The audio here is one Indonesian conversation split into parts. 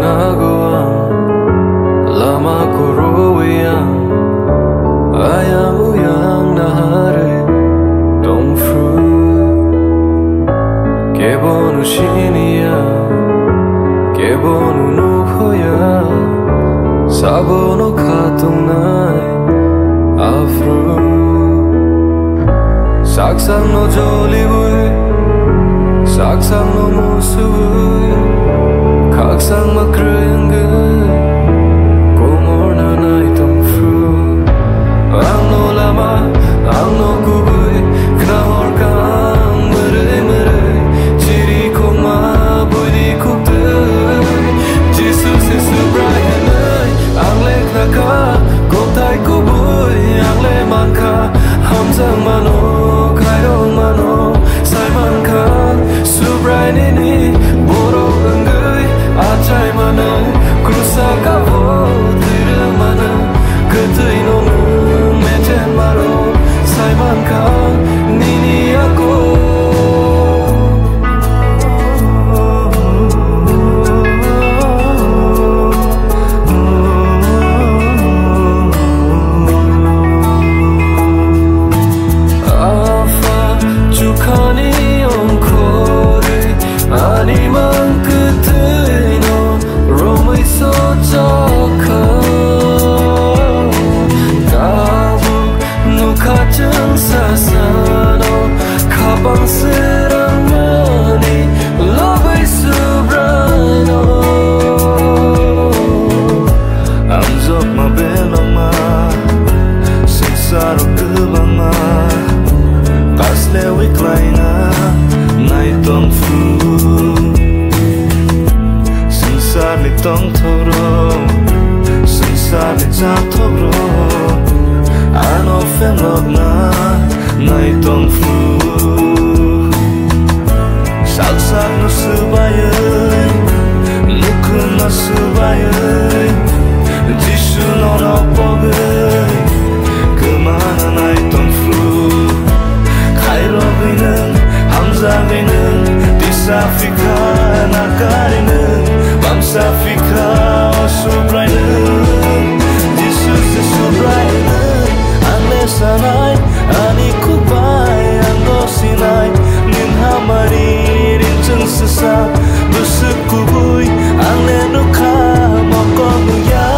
nagoang lama ko royang ayang uyang na hari dong fru kebonu shinia kebonu nukhoya sabono khatung nai afro saksang no joli bui saksang no musui kaksang makrayang gay komor na nai tong fru ang no lama ang no kuboy knahor kang meray meray jiri kong maboy di kukday Jesus is the bright night ang lek na ka koptay kuboy ang leman ka hamzang mano kairong mano saiman ka subray nini borok enggay acay mana krusa kavo tira mana ketay nong mejen maro saiman ka nini ako kapang serang mani labai subrano amzok mabelong ma sinsaro kebang ma pas lewik laina naitong fu sinsar ni tong toro sinsar ni jatoro ano femlog na naitong fu saksak no subayay nukun no subayay jisu no napogay kemana naitong fu kairo ginen hamza ginen disafika nakarinen bamsafika subraynen jisu subraynen anlesanay anikubay andosinay ninhamari rinceng sesak busuk kubuy anle nukha mokong ya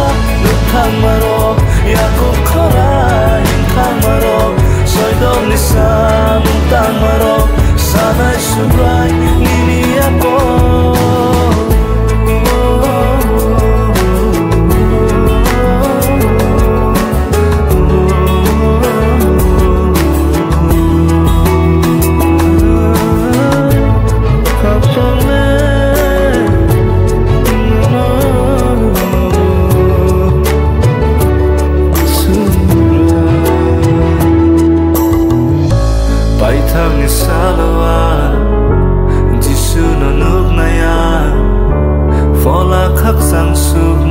nukhang marok ya kokora inkhang marok soidom nisa muntang marok sanay subray nini ako Paitang ni salawan Jisu no nuk na yan Fola kak sang sub